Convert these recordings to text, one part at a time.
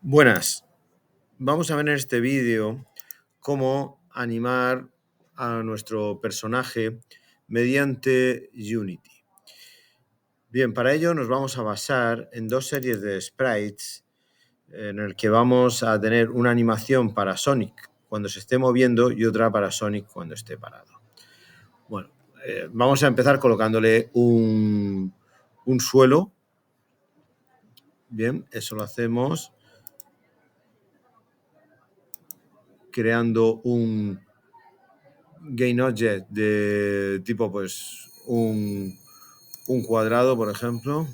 Buenas, vamos a ver en este vídeo cómo animar a nuestro personaje mediante Unity. Bien, para ello nos vamos a basar en dos series de sprites en el que vamos a tener una animación para Sonic cuando se esté moviendo y otra para Sonic cuando esté parado. Bueno, vamos a empezar colocándole un suelo. Bien, eso lo hacemos creando un GainObject de tipo pues un cuadrado, por ejemplo.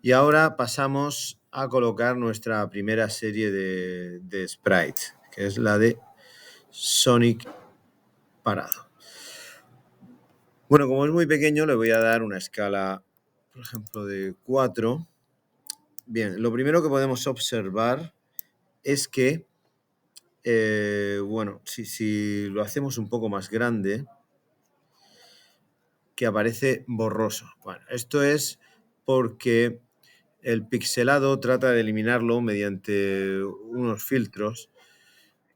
Y ahora pasamos a colocar nuestra primera serie de sprites, que es la de Sonic parado. Bueno, como es muy pequeño, le voy a dar una escala, por ejemplo, de 4. Bien, lo primero que podemos observar es que, bueno, si lo hacemos un poco más grande, que aparece borroso. Bueno, esto es porque el pixelado trata de eliminarlo mediante unos filtros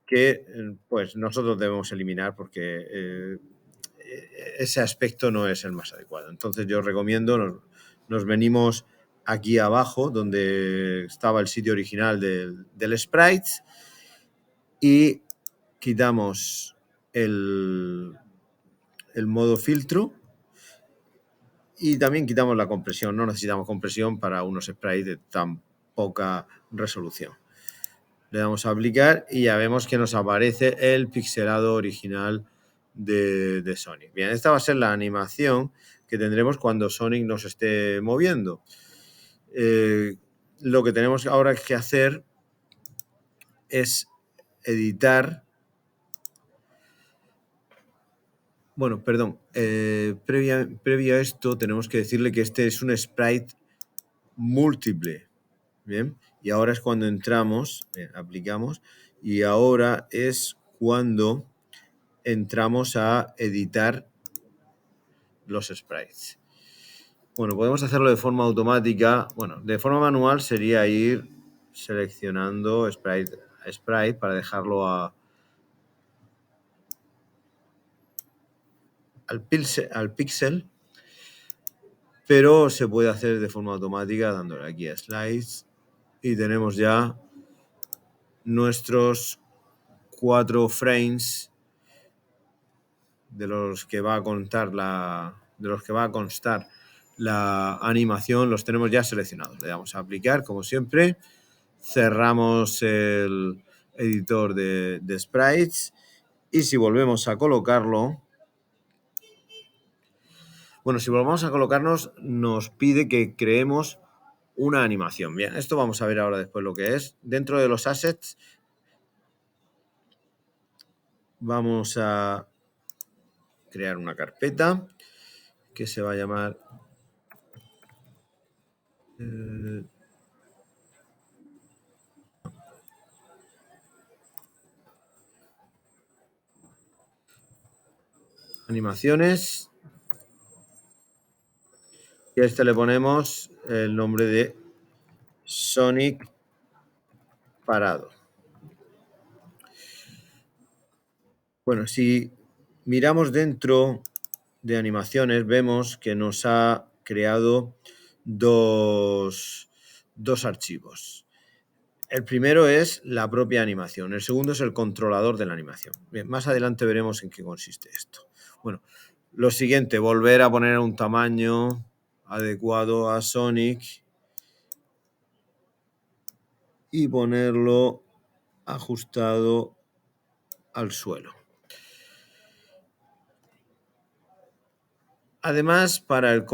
que pues nosotros debemos eliminar porque ese aspecto no es el más adecuado. Entonces yo recomiendo, nos venimos aquí abajo donde estaba el sitio original del sprite y quitamos el modo filtro. Y también quitamos la compresión, no necesitamos compresión para unos sprites de tan poca resolución. Le damos a aplicar y ya vemos que nos aparece el pixelado original de Sonic. Bien, esta va a ser la animación que tendremos cuando Sonic nos esté moviendo. Lo que tenemos ahora que hacer es editar. Bueno, perdón, previo a esto tenemos que decirle que este es un sprite múltiple. Bien, y ahora es cuando entramos, aplicamos, y ahora es cuando entramos a editar los sprites. Bueno, podemos hacerlo de forma automática. Bueno, de forma manual sería ir seleccionando sprite a sprite para dejarlo al píxel, pero se puede hacer de forma automática dándole aquí a slides y tenemos ya nuestros 4 frames de los que va a constar la animación, los tenemos ya seleccionados. Le damos a aplicar, como siempre, cerramos el editor de sprites y si volvemos a colocarlo, bueno, si volvemos a colocarnos, nos pide que creemos una animación. Bien, esto vamos a ver ahora después lo que es. Dentro de los assets vamos a crear una carpeta que se va a llamar animaciones, y a este le ponemos el nombre de Sonic parado. Bueno, si miramos dentro de animaciones, vemos que nos ha creado dos archivos. El primero es la propia animación, el segundo es el controlador de la animación. Bien, más adelante veremos en qué consiste esto. Bueno, lo siguiente, volver a poner un tamaño adecuado a Sonic y ponerlo ajustado al suelo. Además, para el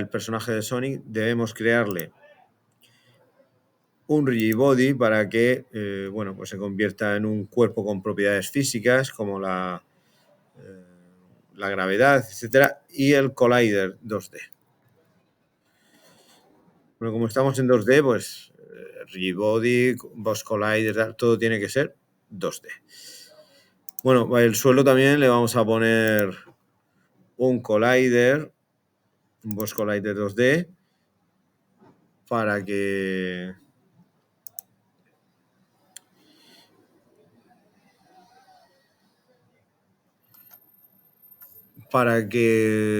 personaje de Sonic, debemos crearle un rigid body para que bueno, pues se convierta en un cuerpo con propiedades físicas como la gravedad, etcétera, y el collider 2D. Bueno, como estamos en 2D, pues rigid body, boss collider, todo tiene que ser 2D. Bueno, el suelo también le vamos a poner un collider, un Boss Collider 2D, para que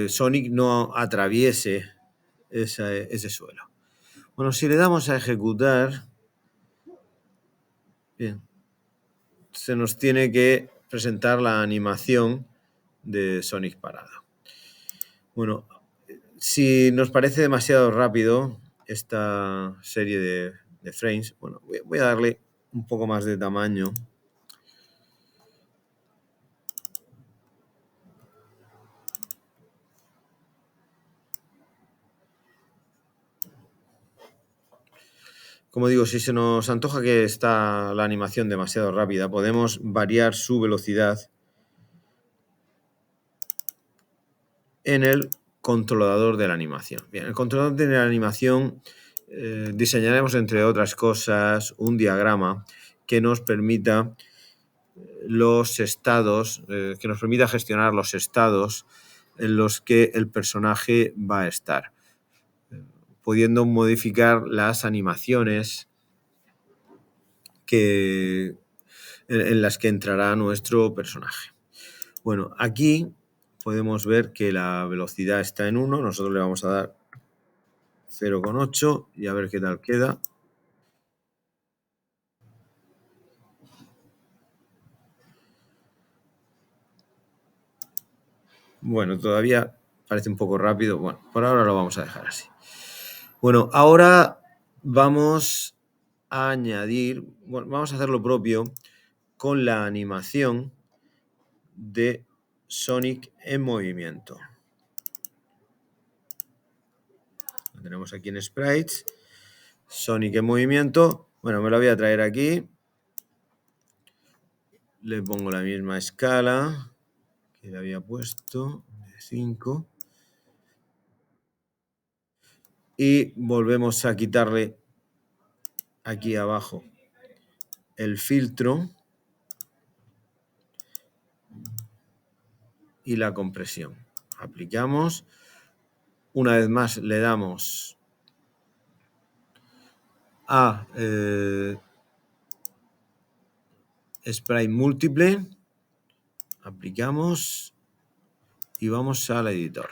Sonic no atraviese ese suelo. Bueno, si le damos a ejecutar, bien, se nos tiene que presentar la animación de Sonic parado. Bueno, si nos parece demasiado rápido esta serie de frames, bueno, voy a darle un poco más de tamaño. Como digo, si se nos antoja que está la animación demasiado rápida, podemos variar su velocidad en el controlador de la animación. Bien, el controlador de la animación diseñaremos, entre otras cosas, un diagrama que nos permita los estados, que nos permita gestionar los estados en los que el personaje va a estar, pudiendo modificar las animaciones en las que entrará nuestro personaje. Bueno, aquí podemos ver que la velocidad está en 1, nosotros le vamos a dar 0,8 y a ver qué tal queda. Bueno, todavía parece un poco rápido. Bueno, por ahora lo vamos a dejar así. Bueno, ahora vamos a añadir, bueno, vamos a hacer lo propio con la animación de Sonic en movimiento. Lo tenemos aquí en Sprites. Sonic en movimiento. Bueno, me lo voy a traer aquí. Le pongo la misma escala que le había puesto, de 5. Y volvemos a quitarle aquí abajo el filtro y la compresión. Aplicamos. Una vez más le damos a Sprite múltiple. Aplicamos y vamos al editor.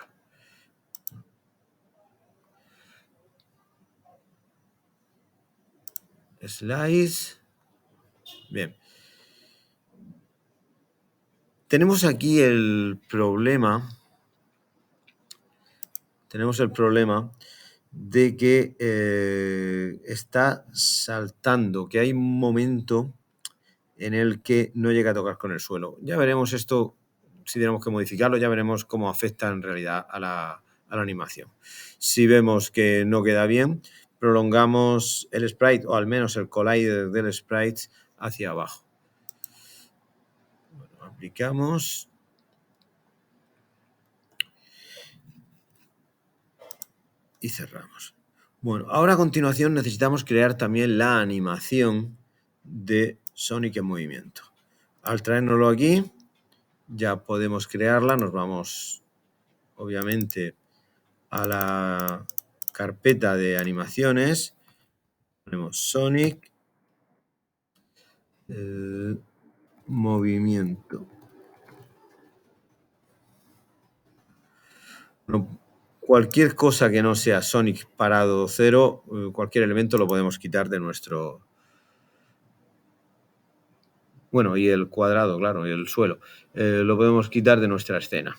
Slice. Bien. Tenemos aquí el problema. Tenemos el problema de que está saltando, que hay un momento en el que no llega a tocar con el suelo. Ya veremos esto, si tenemos que modificarlo, ya veremos cómo afecta en realidad a la animación. Si vemos que no queda bien, prolongamos el sprite, o al menos el collider del sprite, hacia abajo. Bueno, aplicamos. Y cerramos. Bueno, ahora a continuación necesitamos crear también la animación de Sonic en movimiento. Al traérnoslo aquí, ya podemos crearla. Nos vamos, obviamente, a la carpeta de animaciones. Ponemos Sonic movimiento. Bueno, cualquier cosa que no sea Sonic parado 0, cualquier elemento lo podemos quitar de nuestro... Bueno, y el cuadrado, claro, y el suelo. Lo podemos quitar de nuestra escena.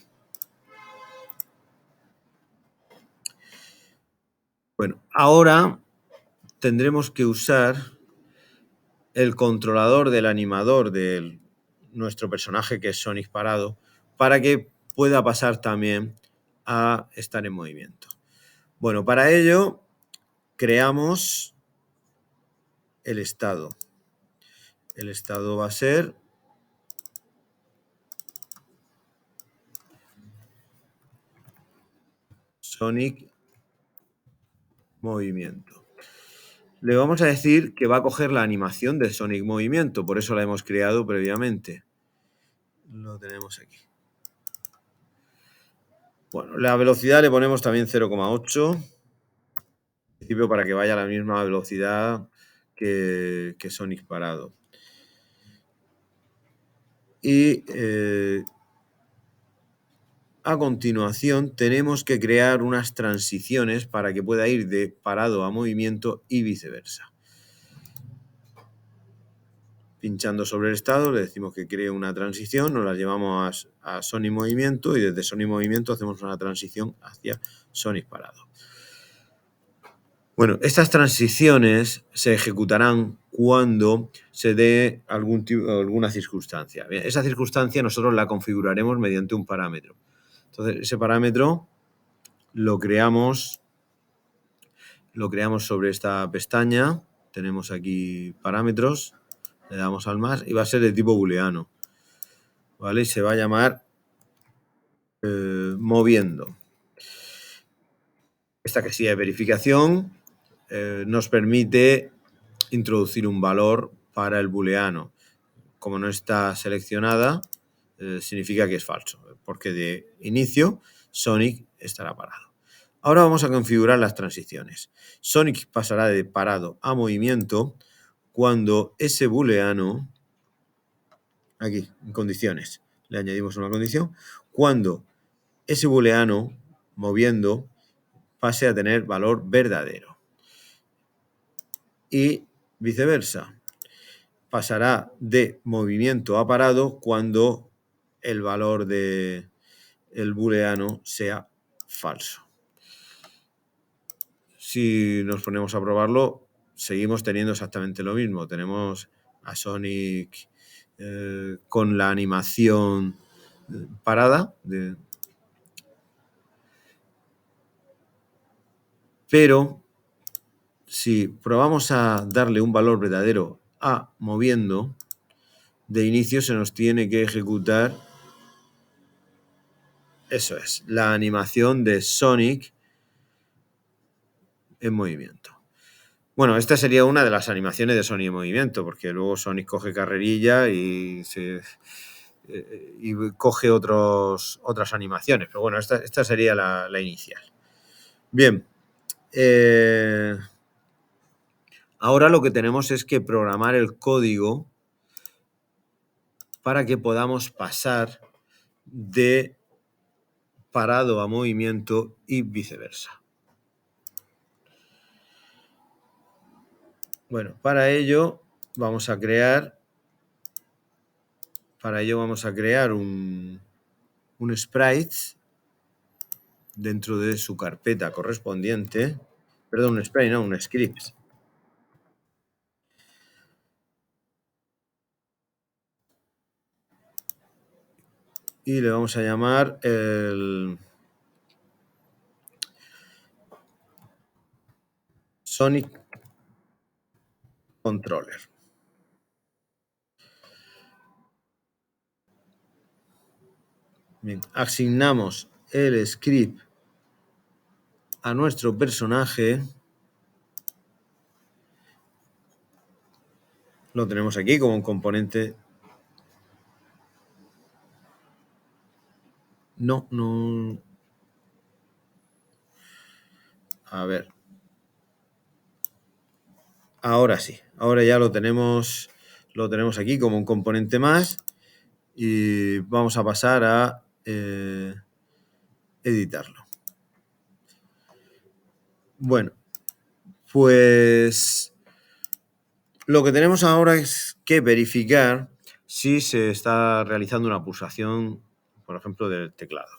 Bueno, ahora tendremos que usar el controlador del animador de nuestro personaje, que es Sonic parado, para que pueda pasar también a estar en movimiento. Bueno, para ello creamos el estado. El estado va a ser Sonic movimiento. Le vamos a decir que va a coger la animación de Sonic movimiento, por eso la hemos creado previamente. Lo tenemos aquí. Bueno, la velocidad le ponemos también 0,8, en principio para que vaya a la misma velocidad que Sonic parado. Y a continuación tenemos que crear unas transiciones para que pueda ir de parado a movimiento y viceversa. Pinchando sobre el estado le decimos que cree una transición, nos la llevamos a Sonic movimiento y desde Sonic movimiento hacemos una transición hacia Sonic parado. Bueno, estas transiciones se ejecutarán cuando se dé alguna circunstancia. Bien, esa circunstancia nosotros la configuraremos mediante un parámetro. Entonces, ese parámetro lo creamos sobre esta pestaña. Tenemos aquí parámetros, le damos al más y va a ser de tipo booleano, ¿vale? Y se va a llamar moviendo. Esta casilla de verificación nos permite introducir un valor para el booleano. Como no está seleccionada, significa que es falso, porque de inicio Sonic estará parado. Ahora vamos a configurar las transiciones. Sonic pasará de parado a movimiento cuando ese booleano, aquí, en condiciones, le añadimos una condición, cuando ese booleano, moviendo, pase a tener valor verdadero. Y viceversa, pasará de movimiento a parado cuando el valor del booleano sea falso. Si nos ponemos a probarlo, seguimos teniendo exactamente lo mismo. Tenemos a Sonic con la animación parada, pero si probamos a darle un valor verdadero a moviendo, de inicio se nos tiene que ejecutar, eso es, la animación de Sonic en movimiento. Bueno, esta sería una de las animaciones de Sonic en movimiento, porque luego Sonic coge carrerilla y coge otras animaciones. Pero bueno, esta sería la inicial. Bien. Ahora lo que tenemos es que programar el código para que podamos pasar de parado a movimiento y viceversa. Bueno, para ello vamos a crear un sprite dentro de su carpeta correspondiente. Perdón, un sprite, no, un script. Y le vamos a llamar el Sonic Controller. Bien, asignamos el script a nuestro personaje. Lo tenemos aquí como un componente. No. A ver. Ahora sí. Ahora ya lo tenemos aquí como un componente más. Y vamos a pasar a editarlo. Bueno, pues lo que tenemos ahora es que verificar si se está realizando una pulsación, por ejemplo, del teclado.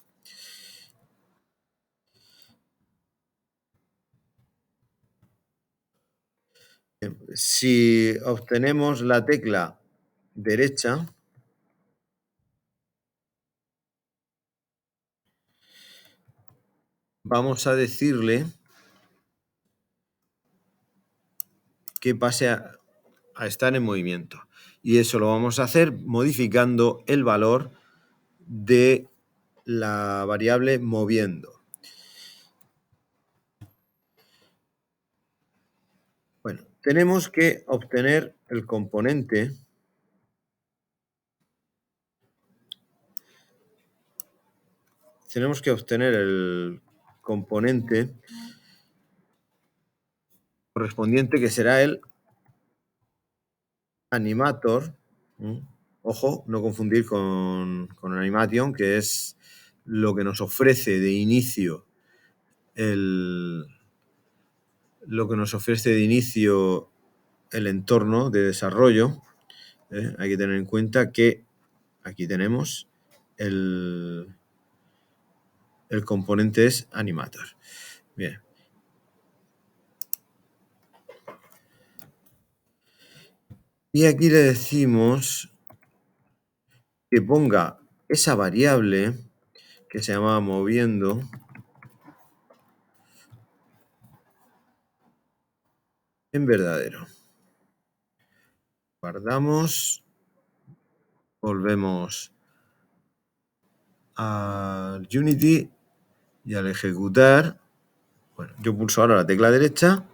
Si obtenemos la tecla derecha, vamos a decirle que pase a estar en movimiento. Y eso lo vamos a hacer modificando el valor de la variable moviendo. Bueno, tenemos que obtener el componente tenemos que obtener el componente correspondiente, que será el animator. Ojo, no confundir con animation, que es lo que nos ofrece de inicio el entorno de desarrollo. Hay que tener en cuenta que aquí tenemos el componente es animator. Bien. Y aquí le decimos que ponga esa variable que se llama moviendo en verdadero. Guardamos, volvemos a Unity y al ejecutar, bueno, yo pulso ahora la tecla derecha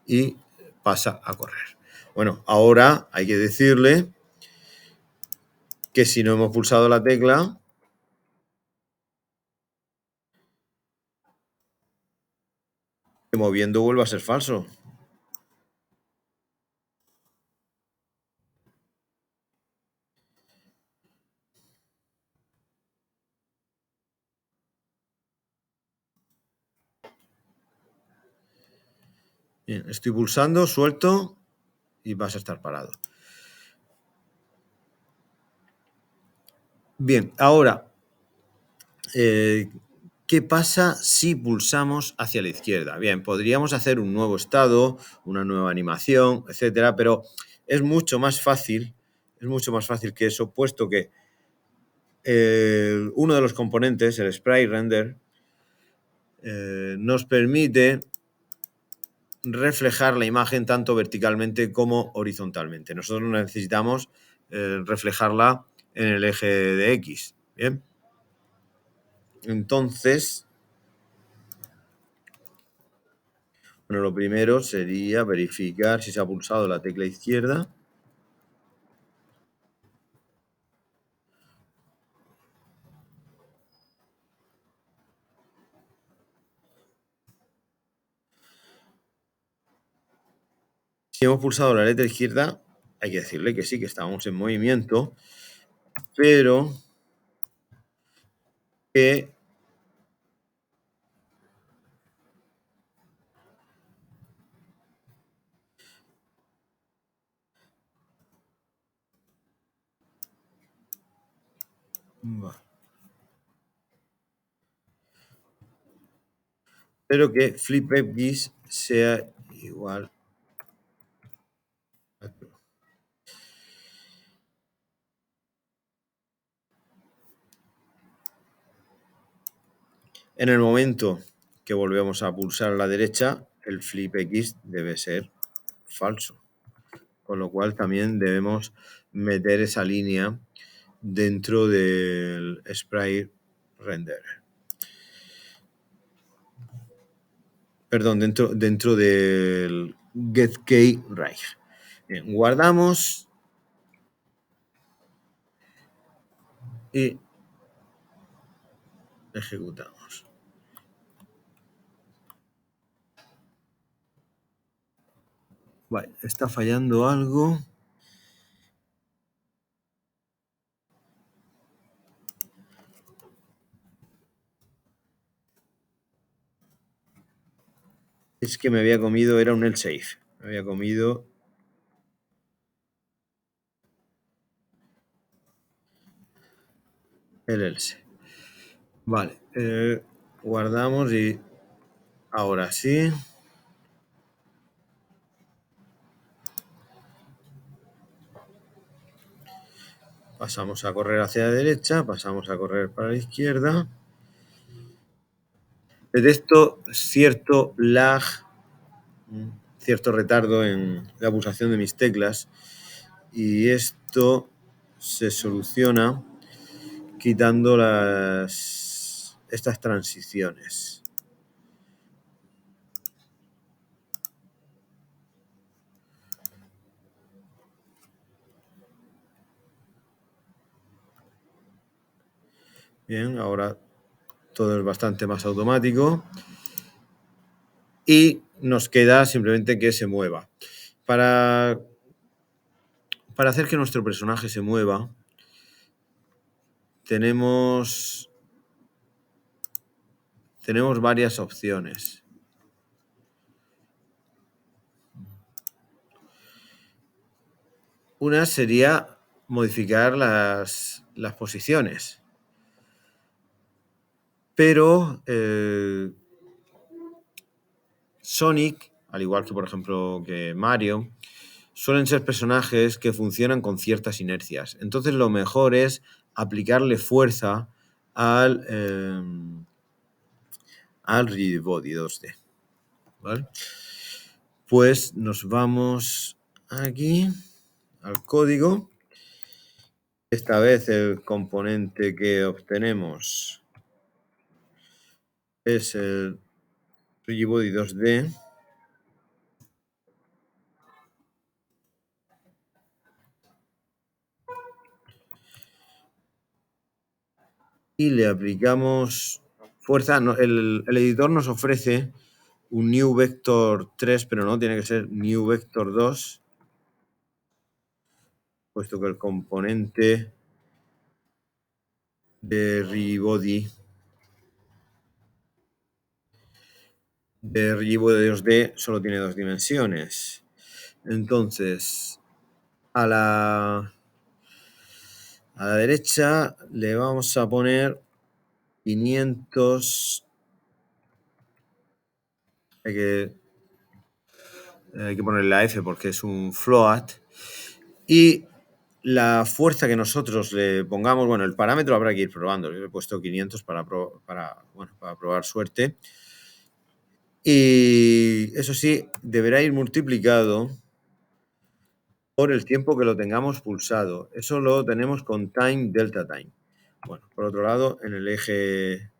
y pasa a correr. Bueno, ahora hay que decirle que si no hemos pulsado la tecla, que moviendo vuelve a ser falso. Bien, estoy pulsando, suelto y vas a estar parado. Bien, ahora, ¿qué pasa si pulsamos hacia la izquierda? Bien, podríamos hacer un nuevo estado, una nueva animación, etcétera, pero es mucho más fácil que eso, puesto que uno de los componentes, el Sprite Render, nos permite reflejar la imagen tanto verticalmente como horizontalmente. Nosotros necesitamos reflejarla en el eje de X. Bien. Entonces, bueno, lo primero sería verificar si se ha pulsado la tecla izquierda. Si hemos pulsado la letra izquierda, hay que decirle que sí, que estamos en movimiento, pero que FlipX sea igual a true. En el momento que volvemos a pulsar a la derecha, el FlipX debe ser falso. Con lo cual también debemos meter esa línea dentro del Sprite Render. Perdón, dentro del getKeyRight. Bien, guardamos y ejecutamos. Vale, está fallando algo. Es que me había comido, era un else-if. Me había comido el else. Vale, guardamos y ahora sí. Pasamos a correr hacia la derecha, pasamos a correr para la izquierda. Detecto cierto lag, cierto retardo en la pulsación de mis teclas, y esto se soluciona quitando estas transiciones. Bien, ahora todo es bastante más automático y nos queda simplemente que se mueva. Para hacer que nuestro personaje se mueva, tenemos varias opciones. Una sería modificar las posiciones. Pero Sonic, al igual que por ejemplo que Mario, suelen ser personajes que funcionan con ciertas inercias. Entonces lo mejor es aplicarle fuerza al Rigibody 2D. ¿Vale? Pues nos vamos aquí al código. Esta vez el componente que obtenemos es el Rigibody 2D. Y le aplicamos fuerza. No, el editor nos ofrece un new vector 3, pero no, tiene que ser new vector 2, puesto que el componente de Rigibody 2D solo tiene 2 dimensiones. Entonces, a la derecha le vamos a poner 500. Hay que ponerle la F porque es un float. Y la fuerza que nosotros le pongamos, bueno, el parámetro habrá que ir probando. Yo le he puesto 500 para probar suerte. Y eso sí, deberá ir multiplicado por el tiempo que lo tengamos pulsado. Eso lo tenemos con time delta time. Bueno, por otro lado, en el eje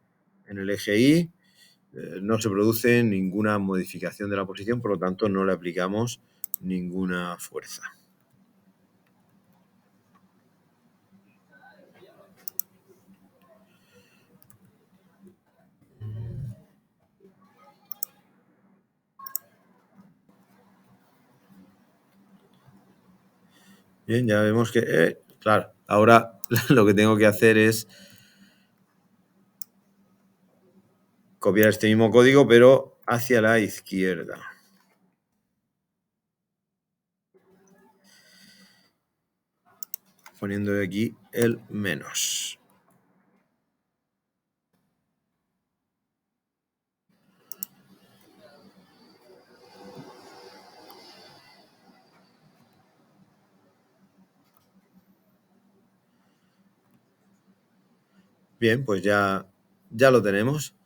Y no se produce ninguna modificación de la posición, por lo tanto no le aplicamos ninguna fuerza. Bien, ya vemos que, claro, ahora lo que tengo que hacer es copiar este mismo código, pero hacia la izquierda. Poniendo aquí el menos. Bien, pues ya lo tenemos.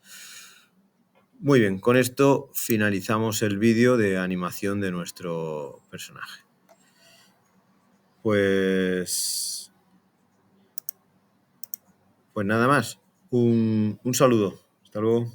Muy bien, con esto finalizamos el vídeo de animación de nuestro personaje. Pues nada más. Un saludo. Hasta luego.